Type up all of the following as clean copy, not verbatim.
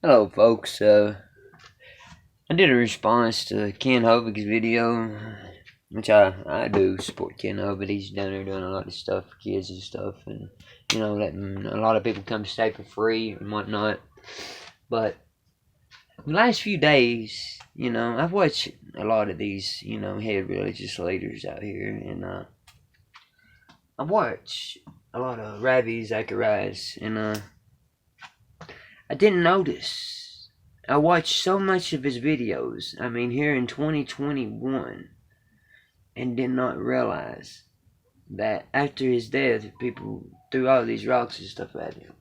Hello, folks. I did a response to Ken Hovig's video, which I do support Ken Hovig. He's down there doing a lot of stuff for kids and stuff, and letting a lot of people come stay for free and whatnot. But the last few days, I've watched a lot of these, head religious leaders out here, and I've watched a lot of Ravi Zacharias, and I didn't notice. I watched so much of his videos, here in 2021, and did not realize that after his death, people threw all these rocks and stuff at him.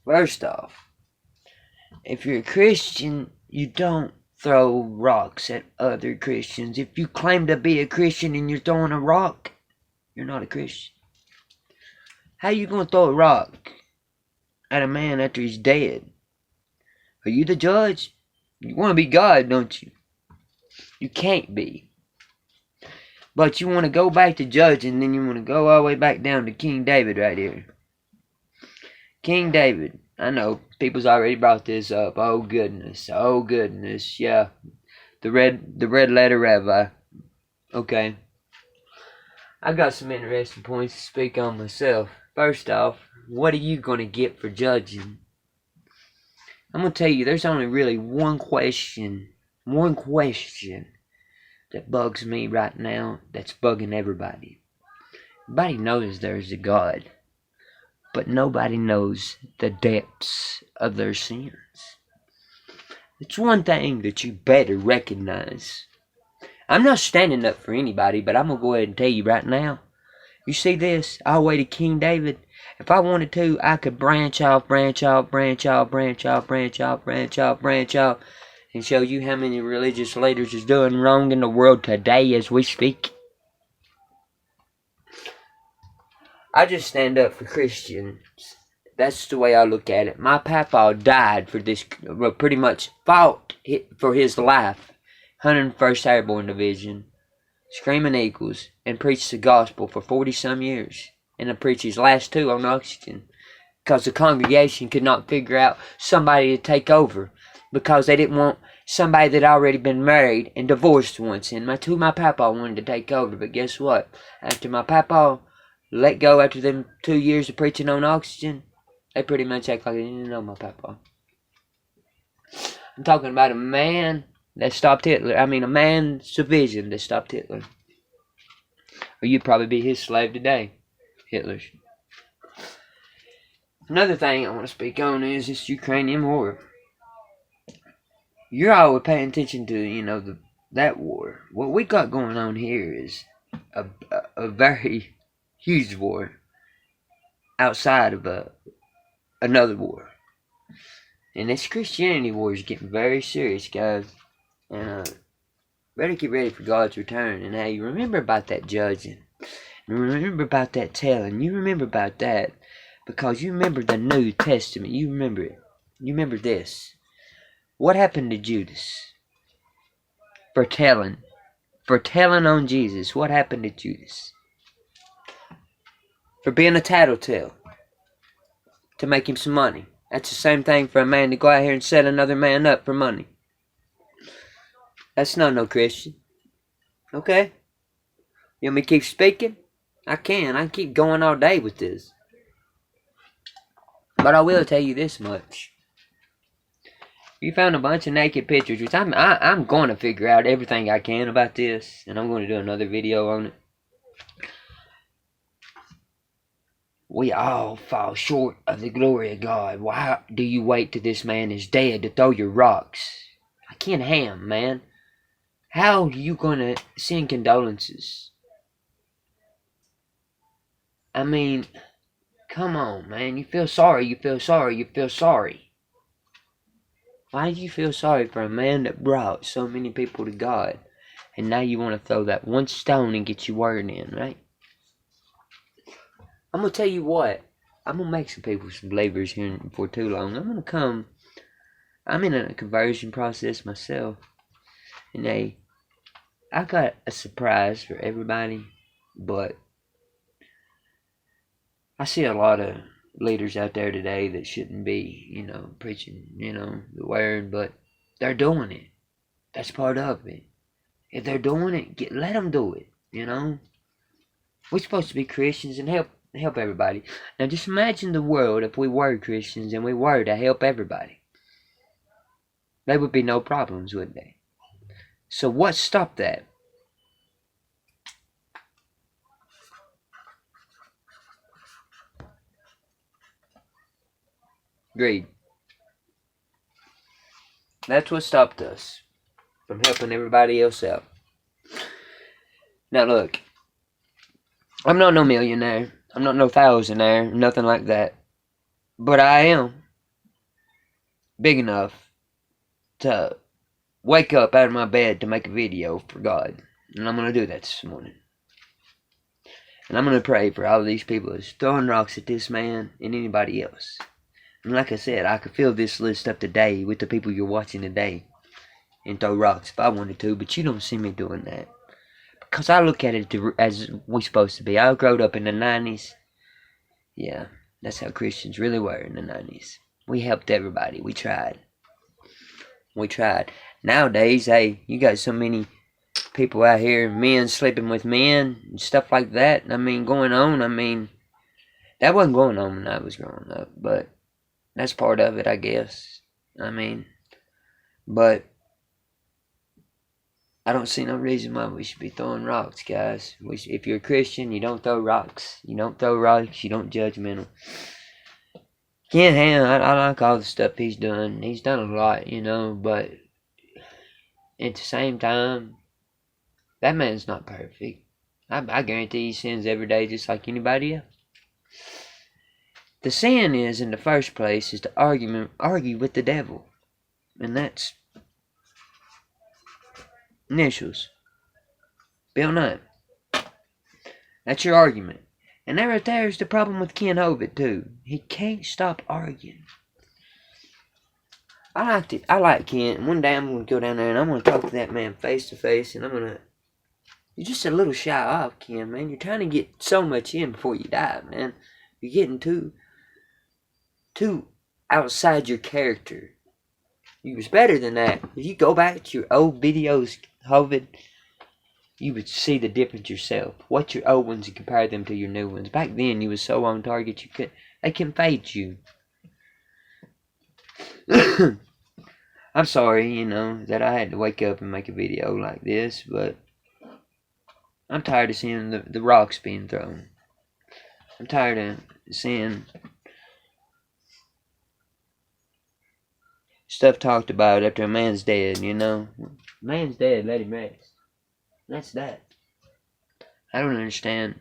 First off, if you're a Christian, you don't throw rocks at other Christians. If you claim to be a Christian and you're throwing a rock, you're not a Christian. How you gonna throw a rock at a man after he's dead? Are you the judge? You want to be God, don't you? You can't be. But you want to go back to judging, then you want to go all the way back down to King David right here. King David. I know, people's already brought this up. Oh goodness, yeah. The red letter Ravi. Okay. I got some interesting points to speak on myself. First off, what are you going to get for judging? I'm going to tell you, there's only really one question that bugs me right now that's bugging everybody. Everybody knows there's a God, but nobody knows the depths of their sins. It's one thing that you better recognize. I'm not standing up for anybody, but I'm going to go ahead and tell you right now. You see this? All the way to King David. If I wanted to, I could branch off, and show you how many religious leaders is doing wrong in the world today as we speak. I just stand up for Christians. That's the way I look at it. My papa died for this, pretty much fought for his life. 101st Airborne Division. Screaming Eagles, and preached the gospel for 40-some years. And I preached his last two on oxygen. Because the congregation could not figure out somebody to take over. Because they didn't want somebody that had already been married and divorced once. And my papa wanted to take over. But guess what? After my papa let go after them 2 years of preaching on oxygen, they pretty much act like they didn't know my papa. I'm talking about a man that stopped Hitler. A man's vision that stopped Hitler. Or you'd probably be his slave today. Hitler's. Another thing I want to speak on is this Ukrainian war. You're always paying attention to, that war. What we got going on here is a very huge war outside of another war. And this Christianity war is getting very serious, guys. And better get ready for God's return. And hey, remember about that judging. And remember about that telling. You remember about that. Because you remember the New Testament. You remember it. You remember this. What happened to Judas? For telling. For telling on Jesus. What happened to Judas? For being a tattletale. To make him some money. That's the same thing for a man to go out here and set another man up for money. That's not no Christian. Okay? You want me to keep speaking? I can. I can keep going all day with this. But I will tell you this much. You found a bunch of naked pictures, which I'm going to figure out everything I can about this. And I'm going to do another video on it. We all fall short of the glory of God. Why do you wait till this man is dead to throw your rocks? I can't ham, man. How are you going to send condolences? Come on, man. You feel sorry. Why do you feel sorry for a man that brought so many people to God? And now you want to throw that one stone and get your word in, right? I'm going to tell you what. I'm going to make some people some believers here for too long. I'm in a conversion process myself. And I got a surprise for everybody. But I see a lot of leaders out there today that shouldn't be, preaching, the word, but they're doing it. That's part of it. If they're doing it, let them do it. We're supposed to be Christians and help everybody. Now just imagine the world if we were Christians and we were to help everybody. There would be no problems, would they? So what stopped that? Greed. That's what stopped us from helping everybody else out. Now look, I'm not no millionaire. I'm not no thousandaire, nothing like that. But I am big enough to wake up out of my bed to make a video for God. And I'm going to do that this morning. And I'm going to pray for all of these people that's throwing rocks at this man and anybody else. And like I said, I could fill this list up today with the people you're watching today and throw rocks if I wanted to, but you don't see me doing that. Because I look at it as we're supposed to be. I grew up in the 90s. Yeah, that's how Christians really were in the 90s. We helped everybody. We tried. Nowadays, hey, you got so many people out here, men sleeping with men and stuff like that. Going on. That wasn't going on when I was growing up, but that's part of it, I guess. But I don't see no reason why we should be throwing rocks, guys. If you're a Christian, you don't throw rocks. You don't judgmental. Ken Ham, I like all the stuff he's done. He's done a lot, but at the same time, that man's not perfect. I guarantee he sins every day just like anybody else. The sin is, in the first place, is to argue with the devil. And that's initials. Bill 9. That's your argument. And that right there is the problem with Ken Hovitt, too. He can't stop arguing. I like Ken. One day I'm going to go down there and I'm going to talk to that man face to face. And I'm going to... You're just a little shy off, Ken, man. You're trying to get so much in before you die, man. You're getting too outside your character. You was better than that. If you go back to your old videos, Hovitt, you would see the difference yourself. Watch your old ones and compare them to your new ones. Back then, you was so on target, they can fade you. I'm sorry, that I had to wake up and make a video like this, but I'm tired of seeing the rocks being thrown. I'm tired of seeing stuff talked about after a man's dead, Man's dead, let him rest. That's that. I don't understand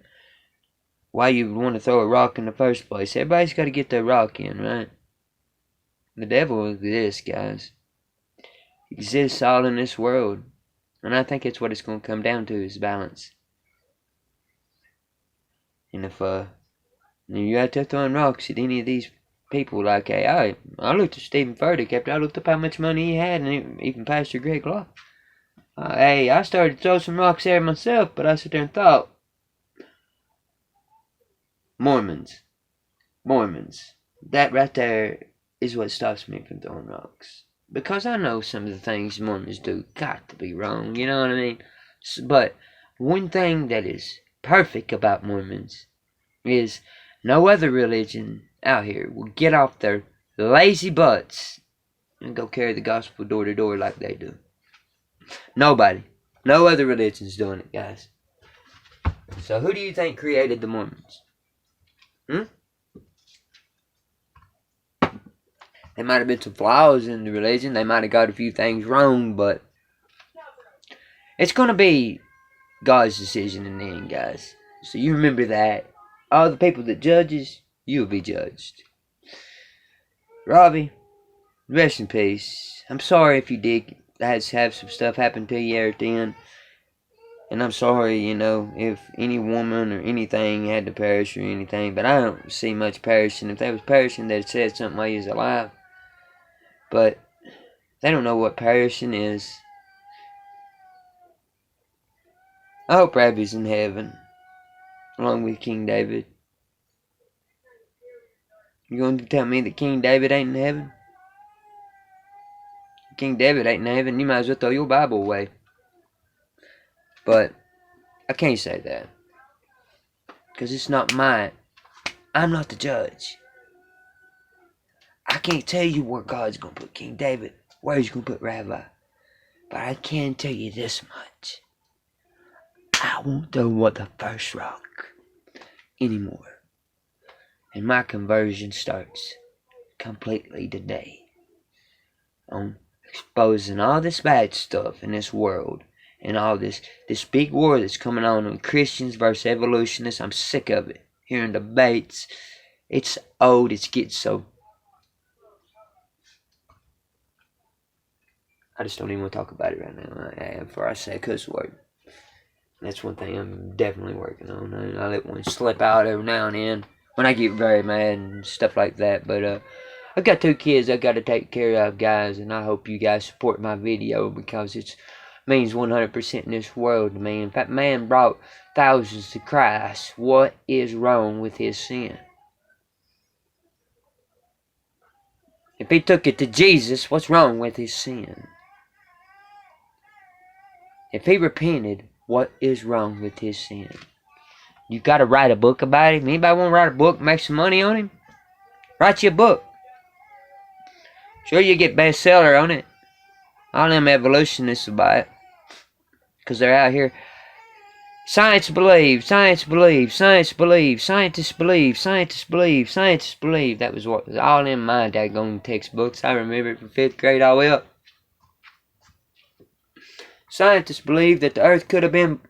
why you would want to throw a rock in the first place. Everybody's got to get their rock in, right? The devil exists, guys. He exists all in this world. And I think it's what it's going to come down to is balance. And if you're out there throwing rocks at any of these people, like, hey, I looked at Stephen Furtick after I looked up how much money he had, and even Pastor Greg Law. Hey, I started to throw some rocks there myself, but I sat there and thought, Mormons. That right there is what stops me from throwing rocks. Because I know some of the things Mormons do got to be wrong, you know what I mean? But one thing that is perfect about Mormons is no other religion out here will get off their lazy butts and go carry the gospel door to door like they do. Nobody. No other religion's doing it, guys. So who do you think created the Mormons? There might have been some flaws in the religion. They might have got a few things wrong, but it's going to be God's decision in the end, guys. So you remember that. All the people that judges, you will be judged. Ravi, rest in peace. I'm sorry if you did have some stuff happen to you at the end. And I'm sorry, if any woman or anything had to perish or anything. But I don't see much perishing. If they was perishing, they'd said something while you was alive. But they don't know what perishing is. I hope Ravi's in heaven, along with King David. You going to tell me that King David ain't in heaven? King David ain't in heaven. You might as well throw your Bible away. But I can't say that, because it's not mine. I'm not the judge. I can't tell you where God's going to put King David, where he's going to put Ravi. But I can tell you this much. I won't throw what the first rock anymore. And my conversion starts completely today on exposing all this bad stuff in this world and all this big war that's coming on Christians versus evolutionists. I'm sick of it. Hearing debates. It's old. It's getting so... I just don't even want to talk about it right now before I say a cuss word. That's one thing I'm definitely working on. I let one slip out every now and then when I get very mad and stuff like that. But I've got 2 kids I've got to take care of, guys, and I hope you guys support my video, because it means 100% in this world to me. In fact, man brought thousands to Christ. What is wrong with his sin? If he took it to Jesus, what's wrong with his sin? If he repented, what is wrong with his sin? You got to write a book about him. Anybody want to write a book and make some money on him? Write you a book. Sure, you get bestseller on it. All them evolutionists will buy it, because they're out here. Science believes, science believes, science believes, scientists believe, scientists believe, scientists believe. That was what was all in my daggone textbooks. I remember it from 5th grade all the way up. Scientists believe that the earth could have been...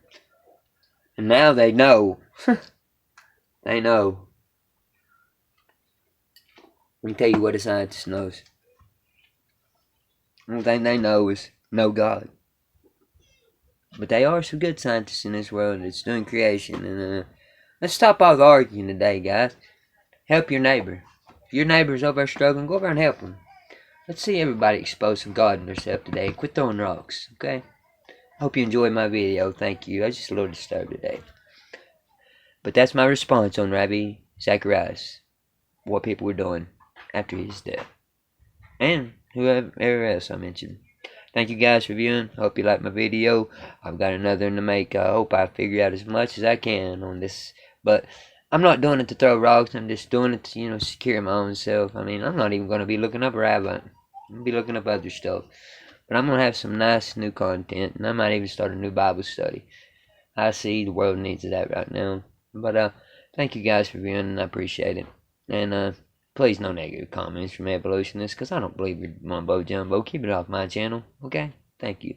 And now they know. They know. Let me tell you what a scientist knows. The only thing they know is no God. But they are some good scientists in this world that's doing creation. And let's stop all the arguing today, guys. Help your neighbor. If your neighbor's over there struggling, go over and help them. Let's see everybody expose some God in themselves today. Quit throwing rocks, okay? Hope you enjoyed my video. Thank you. I was just a little disturbed today. But that's my response on Ravi Zacharias. What people were doing after his death. And whoever else I mentioned. Thank you guys for viewing. Hope you liked my video. I've got another one to make. I hope I figure out as much as I can on this. But I'm not doing it to throw rocks. I'm just doing it to, secure my own self. I mean, I'm not even going to be looking up Ravi. I'm going to be looking up other stuff. But I'm going to have some nice new content. And I might even start a new Bible study. I see the world needs that right now. But thank you guys for viewing. I appreciate it. And please, no negative comments from evolutionists, because I don't believe you're mumbo jumbo. Keep it off my channel, okay? Thank you.